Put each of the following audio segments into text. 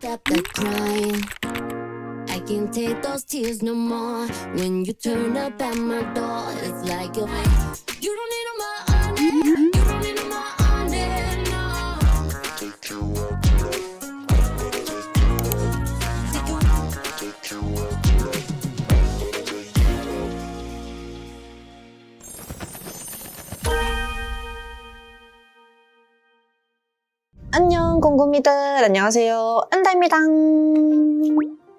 Stop the crying. I can't take those tears no more. When you turn up at my door, it's like you don't need no more honey. You don't need no more honey, no. 안녕 공구미들, 안녕하세요. 안다입니다.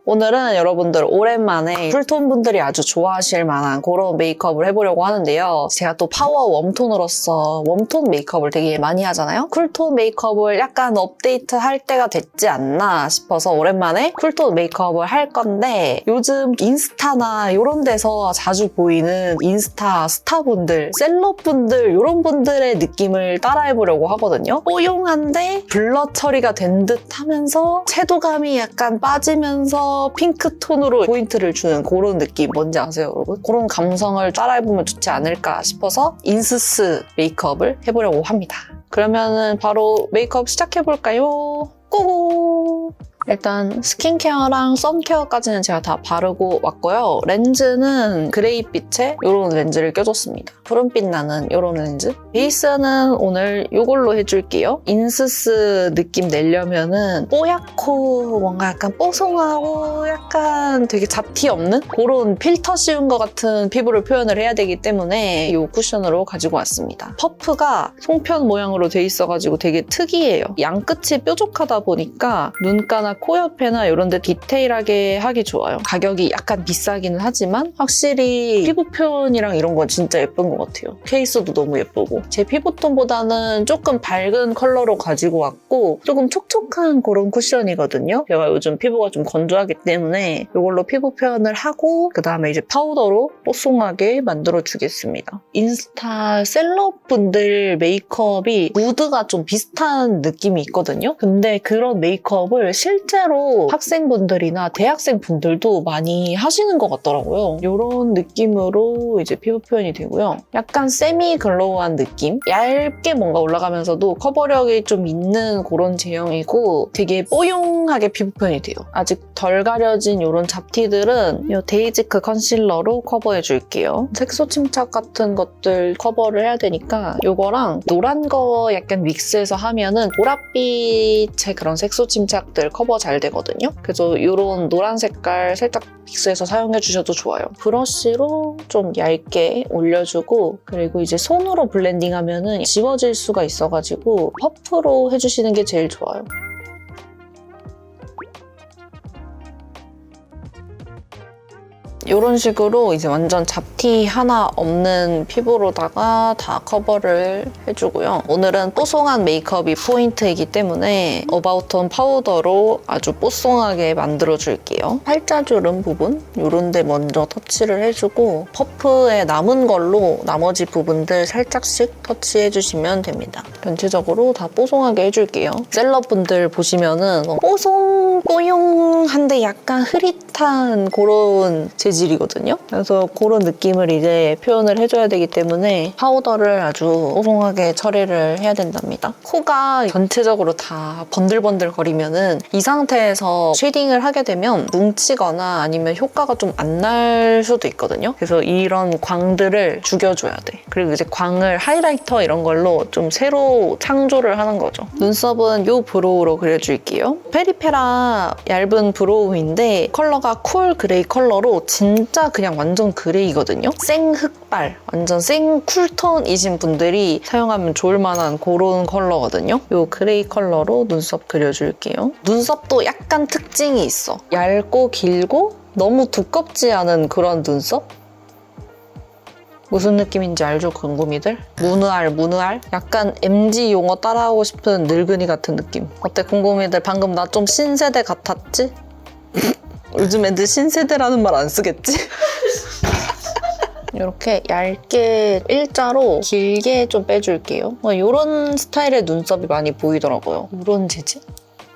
오늘은 여러분들 오랜만에 쿨톤 분들이 아주 좋아하실 만한 그런 메이크업을 해보려고 하는데요. 제가 또 파워 웜톤으로서 웜톤 메이크업을 되게 많이 하잖아요. 쿨톤 메이크업을 약간 업데이트 할 때가 됐지 않나 싶어서 오랜만에 쿨톤 메이크업을 할 건데, 요즘 인스타나 이런 데서 자주 보이는 인스타 스타분들, 셀럽분들 이런 분들의 느낌을 따라해보려고 하거든요. 뽀용한데 블러 처리가 된 듯 하면서 채도감이 약간 빠지면서 핑크톤으로 포인트를 주는 그런 느낌 뭔지 아세요, 여러분? 그런 감성을 따라해보면 좋지 않을까 싶어서 인스스 메이크업을 해보려고 합니다. 그러면은 바로 메이크업 시작해볼까요? 고고! 일단 스킨케어랑 선케어까지는 제가 다 바르고 왔고요. 렌즈는 그레이빛의 이런 렌즈를 껴줬습니다. 푸른빛 나는 이런 렌즈. 베이스는 오늘 이걸로 해줄게요. 인스스 느낌 내려면은 뽀얗고 뭔가 약간 뽀송하고 약간 되게 잡티 없는 그런 필터 씌운 것 같은 피부를 표현을 해야 되기 때문에 이 쿠션으로 가지고 왔습니다. 퍼프가 송편 모양으로 돼 있어가지고 되게 특이해요. 양끝이 뾰족하다 보니까 눈가나 코 옆에나 이런 데 디테일하게 하기 좋아요. 가격이 약간 비싸기는 하지만 확실히 피부 표현이랑 이런 건 진짜 예쁜 것 같아요. 케이스도 너무 예쁘고. 제 피부톤보다는 조금 밝은 컬러로 가지고 왔고 조금 촉촉한 그런 쿠션이거든요. 제가 요즘 피부가 좀 건조하기 때문에 이걸로 피부 표현을 하고 그 다음에 이제 파우더로 뽀송하게 만들어주겠습니다. 인스타 셀럽분들 메이크업이 무드가 좀 비슷한 느낌이 있거든요. 근데 그런 메이크업을 실제로 학생분들이나 대학생분들도 많이 하시는 것 같더라고요. 이런 느낌으로 이제 피부 표현이 되고요. 약간 세미 글로우한 느낌? 얇게 뭔가 올라가면서도 커버력이 좀 있는 그런 제형이고 되게 뽀용하게 피부 표현이 돼요. 아직 덜 가려진 이런 잡티들은 이 데이지크 컨실러로 커버해줄게요. 색소 침착 같은 것들 커버를 해야 되니까 이거랑 노란 거 약간 믹스해서 하면은 보랏빛의 그런 색소 침착들 커버 잘 되거든요. 그래서 이런 노란 색깔 살짝 믹스해서 사용해 주셔도 좋아요. 브러쉬로 좀 얇게 올려주고 그리고 이제 손으로 블렌딩하면은 지워질 수가 있어가지고 퍼프로 해주시는 게 제일 좋아요. 이런 식으로 이제 완전 잡티 하나 없는 피부로다가 다 커버를 해주고요. 오늘은 뽀송한 메이크업이 포인트이기 때문에 어바웃톤 파우더로 아주 뽀송하게 만들어줄게요. 팔자주름 부분 이런 데 먼저 터치를 해주고 퍼프에 남은 걸로 나머지 부분들 살짝씩 터치해주시면 됩니다. 전체적으로 다 뽀송하게 해줄게요. 셀럽분들 보시면은 뽀용한데 약간 흐릿한 그런 재질이거든요. 그래서 그런 느낌을 이제 표현을 해줘야 되기 때문에 파우더를 아주 뽀송하게 처리를 해야 된답니다. 코가 전체적으로 다 번들번들 거리면은 이 상태에서 쉐딩을 하게 되면 뭉치거나 아니면 효과가 좀 안 날 수도 있거든요. 그래서 이런 광들을 죽여줘야 돼. 그리고 이제 광을 하이라이터 이런 걸로 좀 새로 창조를 하는 거죠. 눈썹은 이 브로우로 그려줄게요. 페리페라 얇은 브로우인데 컬러가 쿨 그레이 컬러로 진짜 그냥 완전 그레이거든요. 생 흑발, 완전 생 쿨톤이신 분들이 사용하면 좋을 만한 그런 컬러거든요. 이 그레이 컬러로 눈썹 그려줄게요. 눈썹도 약간 특징이 있어. 얇고 길고 너무 두껍지 않은 그런 눈썹? 무슨 느낌인지 알죠, 궁금이들? 무느알? 약간 MG 용어 따라하고 싶은 늙은이 같은 느낌. 어때, 궁금이들? 방금 나 좀 신세대 같았지? 요즘 애들 신세대라는 말 안 쓰겠지? 이렇게 얇게 일자로 길게 좀 빼줄게요. 이런 스타일의 눈썹이 많이 보이더라고요. 이런 재질?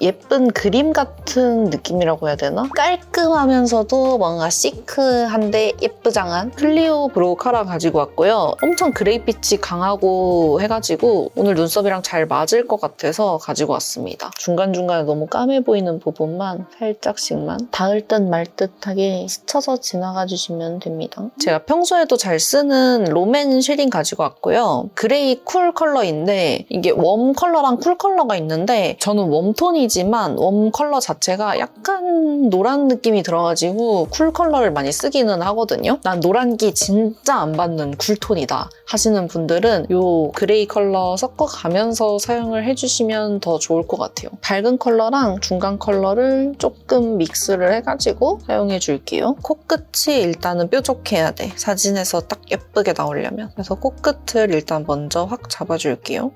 예쁜 그림 같은 느낌이라고 해야 되나? 깔끔하면서도 뭔가 시크한데 예쁘장한 클리오 브로우 카라 가지고 왔고요. 엄청 그레이빛이 강하고 해가지고 오늘 눈썹이랑 잘 맞을 것 같아서 가지고 왔습니다. 중간중간에 너무 까매 보이는 부분만 살짝씩만 닿을 듯 말 듯하게 스쳐서 지나가 주시면 됩니다. 제가 평소에도 잘 쓰는 롬앤 쉐딩 가지고 왔고요. 그레이 쿨 컬러인데 이게 웜 컬러랑 쿨 컬러가 있는데 저는 웜톤이지만 웜 컬러 자체가 약간 노란 느낌이 들어가지고 쿨 컬러를 많이 쓰기는 하거든요. 난 노란기 진짜 안 받는 쿨톤이다 하시는 분들은 이 그레이 컬러 섞어가면서 사용을 해주시면 더 좋을 것 같아요. 밝은 컬러랑 중간 컬러를 조금 믹스를 해가지고 사용해 줄게요. 코끝이 일단은 뾰족해야 돼. 사진에서 딱 예쁘게 나오려면. 그래서 코끝을 일단 먼저 확 잡아줄게요.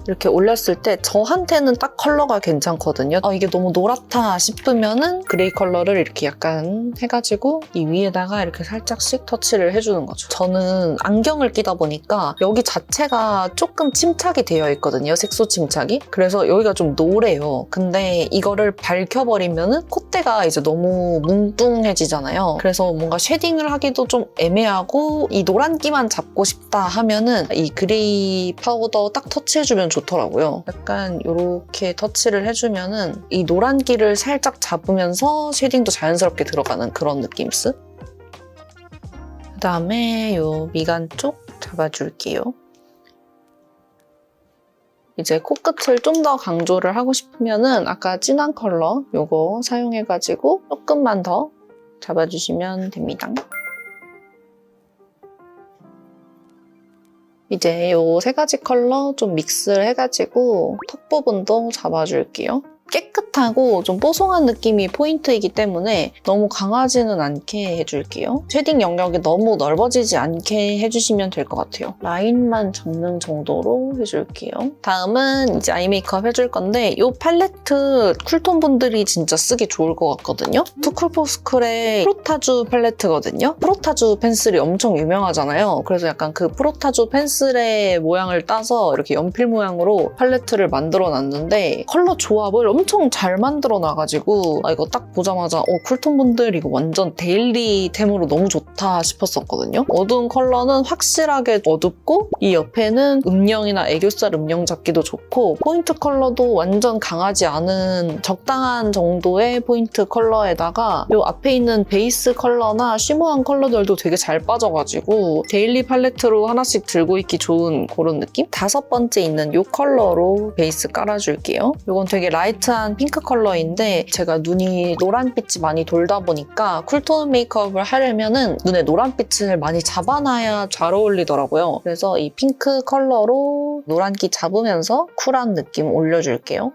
이렇게 올렸을 때 저한테는 딱 컬러가 괜찮거든요. 이게 너무 노랗다 싶으면은 그레이 컬러를 이렇게 약간 해가지고 이 위에다가 이렇게 살짝씩 터치를 해주는 거죠. 저는 안경을 끼다 보니까 여기 자체가 조금 침착이 되어 있거든요. 색소 침착이. 그래서 여기가 좀 노래요. 근데 이거를 밝혀버리면은 콧대가 이제 너무 뭉뚱해지잖아요. 그래서 뭔가 쉐딩을 하기도 좀 애매하고 이 노란기만 잡고 싶다 하면은 이 그레이 파우더 딱 터치해주면 좋더라고요. 약간 이렇게 터치를 해주면은 이 노란기를 살짝 잡으면서 쉐딩도 자연스럽게 들어가는 그런 느낌스? 그다음에 이 미간 쪽 잡아줄게요. 이제 코끝을 좀 더 강조를 하고 싶으면은 아까 진한 컬러 이거 사용해가지고 조금만 더 잡아주시면 됩니다. 이제 이 세 가지 컬러 좀 믹스를 해가지고 턱 부분도 잡아줄게요. 깨끗하고 좀 뽀송한 느낌이 포인트이기 때문에 너무 강하지는 않게 해줄게요. 쉐딩 영역이 너무 넓어지지 않게 해주시면 될 것 같아요. 라인만 잡는 정도로 해줄게요. 다음은 이제 아이 메이크업 해줄 건데 이 팔레트 쿨톤 분들이 진짜 쓰기 좋을 것 같거든요. 투쿨포스쿨의 프로타주 팔레트거든요. 프로타주 펜슬이 엄청 유명하잖아요. 그래서 약간 그 프로타주 펜슬의 모양을 따서 이렇게 연필 모양으로 팔레트를 만들어 놨는데 컬러 조합을 엄청 잘 만들어 놔가지고 이거 딱 보자마자 쿨톤 분들 이거 완전 데일리템으로 너무 좋다 싶었었거든요. 어두운 컬러는 확실하게 어둡고 이 옆에는 음영이나 애교살 음영 잡기도 좋고 포인트 컬러도 완전 강하지 않은 적당한 정도의 포인트 컬러에다가 이 앞에 있는 베이스 컬러나 쉬머한 컬러들도 되게 잘 빠져가지고 데일리 팔레트로 하나씩 들고 있기 좋은 그런 느낌? 5번째 있는 이 컬러로 베이스 깔아줄게요. 이건 되게 라이트한 핑크 컬러인데 제가 눈이 노란빛이 많이 돌다 보니까 쿨톤 메이크업을 하려면은 눈에 노란빛을 많이 잡아놔야 잘 어울리더라고요. 그래서 이 핑크 컬러로 노란기 잡으면서 쿨한 느낌 올려줄게요.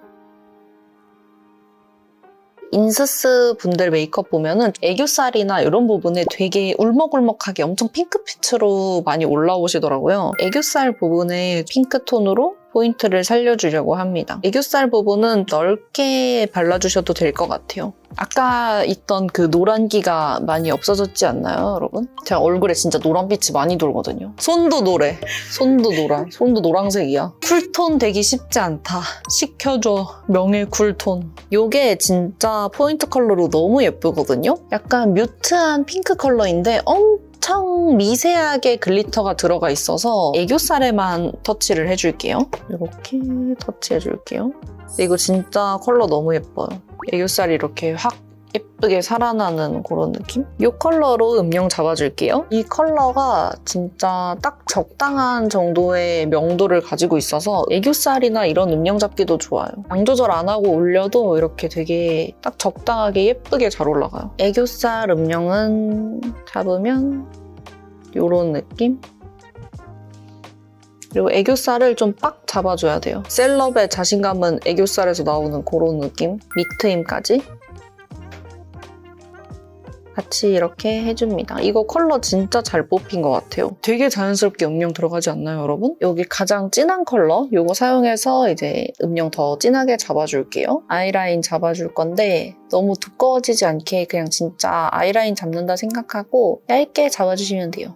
인스스 분들 메이크업 보면은 애교살이나 이런 부분에 되게 울먹울먹하게 엄청 핑크빛으로 많이 올라오시더라고요. 애교살 부분에 핑크톤으로 포인트를 살려주려고 합니다. 애교살 부분은 넓게 발라주셔도 될 것 같아요. 아까 있던 그 노란기가 많이 없어졌지 않나요, 여러분? 제가 얼굴에 진짜 노란빛이 많이 돌거든요. 손도 노래. 손도 노란. 손도 노란색이야. 쿨톤 되기 쉽지 않다. 시켜줘. 명예 쿨톤. 요게 진짜 포인트 컬러로 너무 예쁘거든요? 약간 뮤트한 핑크 컬러인데 엄청 미세하게 글리터가 들어가 있어서 애교살에만 터치를 해줄게요. 이렇게 터치해줄게요. 근데 이거 진짜 컬러 너무 예뻐요. 애교살이 이렇게 확 예쁘게 살아나는 그런 느낌? 이 컬러로 음영 잡아줄게요. 이 컬러가 진짜 딱 적당한 정도의 명도를 가지고 있어서 애교살이나 이런 음영 잡기도 좋아요. 양 조절 안 하고 올려도 이렇게 되게 딱 적당하게 예쁘게 잘 올라가요. 애교살 음영은 잡으면 이런 느낌? 그리고 애교살을 좀 빡 잡아줘야 돼요. 셀럽의 자신감은 애교살에서 나오는 그런 느낌? 밑트 힘까지 같이 이렇게 해줍니다. 이거 컬러 진짜 잘 뽑힌 것 같아요. 되게 자연스럽게 음영 들어가지 않나요, 여러분? 여기 가장 진한 컬러 이거 사용해서 이제 음영 더 진하게 잡아줄게요. 아이라인 잡아줄 건데 너무 두꺼워지지 않게 그냥 진짜 아이라인 잡는다 생각하고 얇게 잡아주시면 돼요.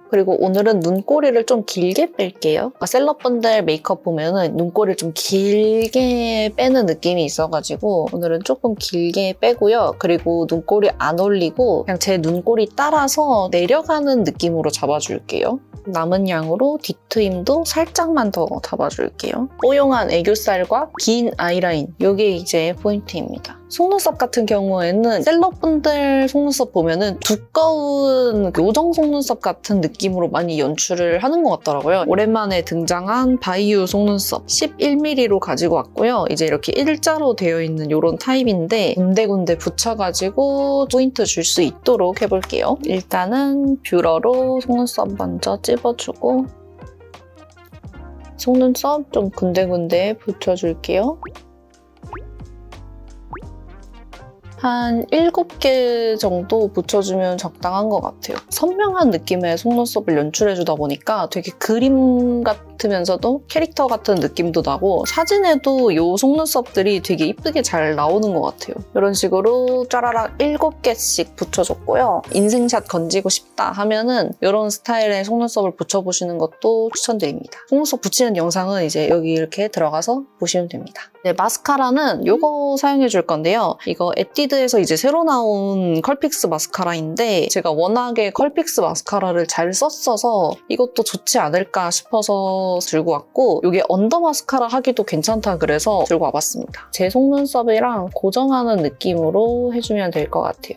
그리고 오늘은 눈꼬리를 좀 길게 뺄게요. 셀럽분들 메이크업 보면은 눈꼬리를 좀 길게 빼는 느낌이 있어가지고 오늘은 조금 길게 빼고요. 그리고 눈꼬리 안 올리고 그냥 제 눈꼬리 따라서 내려가는 느낌으로 잡아줄게요. 남은 양으로 뒤트임도 살짝만 더 잡아줄게요. 뽀용한 애교살과 긴 아이라인, 이게 이제 포인트입니다. 속눈썹 같은 경우에는 셀럽분들 속눈썹 보면은 두꺼운 요정 속눈썹 같은 느낌으로 많이 연출을 하는 것 같더라고요. 오랜만에 등장한 바이유 속눈썹 11mm로 가지고 왔고요. 이제 이렇게 일자로 되어 있는 이런 타입인데 군데군데 붙여가지고 포인트 줄 수 있도록 해볼게요. 일단은 뷰러로 속눈썹 먼저 찝어주고 속눈썹 좀 군데군데 붙여줄게요. 한 7개 정도 붙여주면 적당한 것 같아요. 선명한 느낌의 속눈썹을 연출해주다 보니까 되게 그림 같으면서도 캐릭터 같은 느낌도 나고 사진에도 이 속눈썹들이 되게 이쁘게 잘 나오는 것 같아요. 이런 식으로 짜라락 7개씩 붙여줬고요. 인생샷 건지고 싶다 하면은 이런 스타일의 속눈썹을 붙여보시는 것도 추천드립니다. 속눈썹 붙이는 영상은 이제 여기 이렇게 들어가서 보시면 됩니다. 네, 마스카라는 이거 사용해줄 건데요. 이거 에뛰드에서 이제 새로 나온 컬픽스 마스카라인데 제가 워낙에 컬픽스 마스카라를 잘 썼어서 이것도 좋지 않을까 싶어서 들고 왔고 이게 언더 마스카라 하기도 괜찮다 그래서 들고 와봤습니다. 제 속눈썹이랑 고정하는 느낌으로 해주면 될 것 같아요.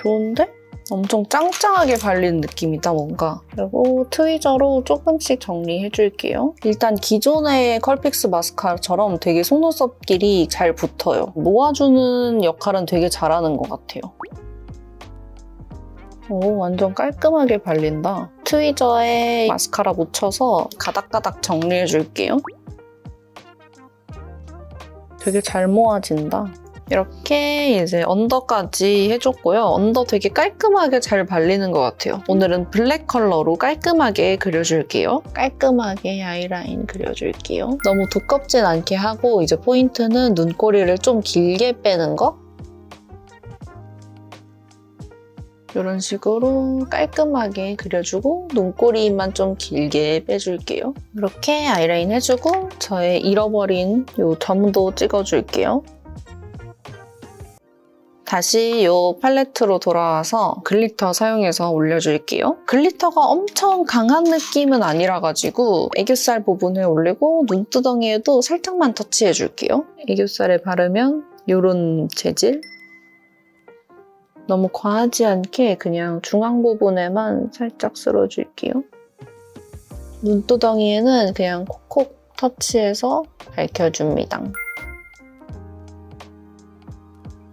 좋은데? 엄청 짱짱하게 발린 느낌이다 뭔가. 그리고 트위저로 조금씩 정리해줄게요. 일단 기존의 컬픽스 마스카라처럼 되게 속눈썹끼리 잘 붙어요. 모아주는 역할은 되게 잘하는 것 같아요. 오, 완전 깔끔하게 발린다. 트위저에 마스카라 묻혀서 가닥가닥 정리해줄게요. 되게 잘 모아진다. 이렇게 이제 언더까지 해줬고요. 언더 되게 깔끔하게 잘 발리는 것 같아요. 오늘은 블랙 컬러로 깔끔하게 그려줄게요. 깔끔하게 아이라인 그려줄게요. 너무 두껍진 않게 하고 이제 포인트는 눈꼬리를 좀 길게 빼는 거? 이런 식으로 깔끔하게 그려주고 눈꼬리만 좀 길게 빼줄게요. 이렇게 아이라인 해주고 저의 잃어버린 이 점도 찍어줄게요. 다시 이 팔레트로 돌아와서 글리터 사용해서 올려줄게요. 글리터가 엄청 강한 느낌은 아니라가지고 애교살 부분에 올리고 눈두덩이에도 살짝만 터치해줄게요. 애교살에 바르면 이런 재질? 너무 과하지 않게 그냥 중앙 부분에만 살짝 쓸어줄게요. 눈두덩이에는 그냥 콕콕 터치해서 밝혀줍니다.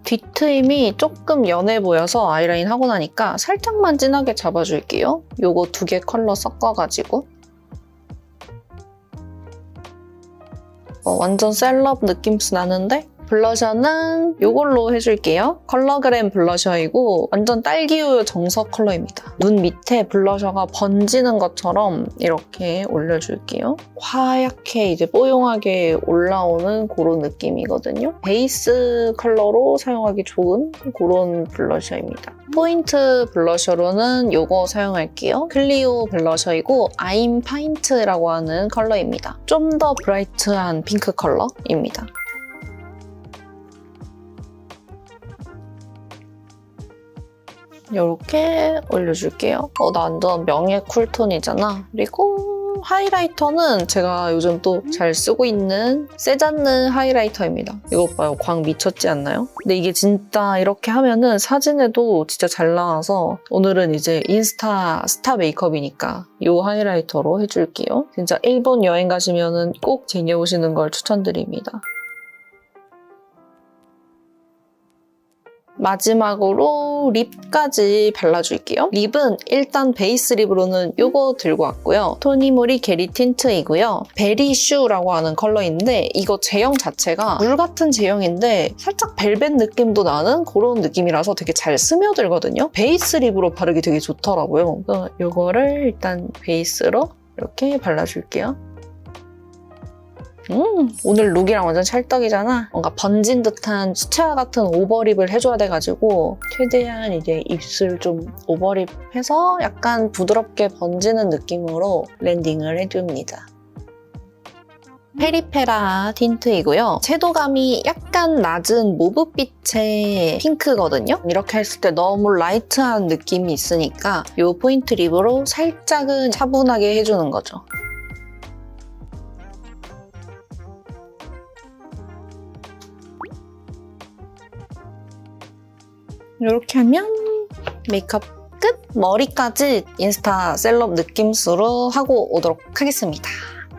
뒤트임이 조금 연해 보여서 아이라인 하고 나니까 살짝만 진하게 잡아줄게요. 요거 2개 컬러 섞어가지고. 완전 셀럽 느낌스 나는데? 블러셔는 이걸로 해줄게요. 컬러그램 블러셔이고 완전 딸기우유 정석 컬러입니다. 눈 밑에 블러셔가 번지는 것처럼 이렇게 올려줄게요. 하얗게 이제 뽀용하게 올라오는 그런 느낌이거든요. 베이스 컬러로 사용하기 좋은 그런 블러셔입니다. 포인트 블러셔로는 이거 사용할게요. 클리오 블러셔이고 아임 파인트라고 하는 컬러입니다. 좀 더 브라이트한 핑크 컬러입니다. 이렇게 올려줄게요. 나 완전 명예 쿨톤이잖아. 그리고 하이라이터는 제가 요즘 또 잘 쓰고 있는 세잔느 하이라이터입니다. 이거 봐요. 광 미쳤지 않나요? 근데 이게 진짜 이렇게 하면은 사진에도 진짜 잘 나와서 오늘은 이제 인스타 스타 메이크업이니까 이 하이라이터로 해줄게요. 진짜 일본 여행 가시면은 꼭 쟁여오시는 걸 추천드립니다. 마지막으로 립까지 발라줄게요. 립은 일단 베이스 립으로는 이거 들고 왔고요. 토니모리 게리 틴트이고요. 베리슈라고 하는 컬러인데 이거 제형 자체가 물 같은 제형인데 살짝 벨벳 느낌도 나는 그런 느낌이라서 되게 잘 스며들거든요. 베이스 립으로 바르기 되게 좋더라고요. 그래서 이거를 일단 베이스로 이렇게 발라줄게요. 오늘 룩이랑 완전 찰떡이잖아. 뭔가 번진 듯한 수채화 같은 오버립을 해줘야 돼가지고 최대한 이제 입술 좀 오버립해서 약간 부드럽게 번지는 느낌으로 랜딩을 해줍니다. 페리페라 틴트이고요. 채도감이 약간 낮은 모브빛의 핑크거든요. 이렇게 했을 때 너무 라이트한 느낌이 있으니까 이 포인트 립으로 살짝은 차분하게 해주는 거죠. 이렇게 하면 메이크업 끝! 머리까지 인스타 셀럽 느낌으로 하고 오도록 하겠습니다.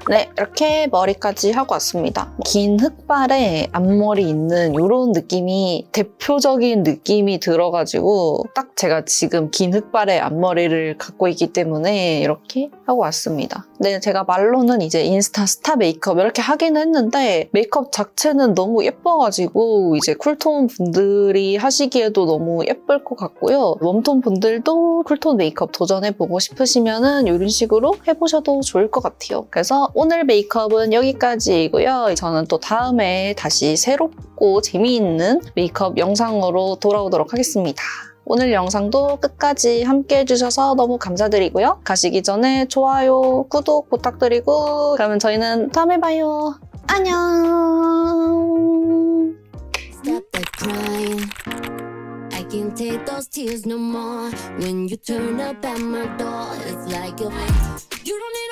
네, 이렇게 머리까지 하고 왔습니다. 긴 흑발에 앞머리 있는 이런 느낌이 대표적인 느낌이 들어가지고 딱 제가 지금 긴 흑발에 앞머리를 갖고 있기 때문에 이렇게 하고 왔습니다. 근데 제가 말로는 이제 인스타 스타 메이크업 이렇게 하긴 했는데 메이크업 자체는 너무 예뻐가지고 이제 쿨톤 분들이 하시기에도 너무 예쁠 것 같고요. 웜톤 분들도 쿨톤 메이크업 도전해보고 싶으시면은 이런 식으로 해보셔도 좋을 것 같아요. 그래서 오늘 메이크업은 여기까지이고요. 저는 또 다음에 다시 새롭고 재미있는 메이크업 영상으로 돌아오도록 하겠습니다. 오늘 영상도 끝까지 함께 해주셔서 너무 감사드리고요. 가시기 전에 좋아요, 구독 부탁드리고 그러면 저희는 다음에 봐요. 안녕. Stop the crying. I can't take those tears no more. When you turn up at my door, it's like you don't need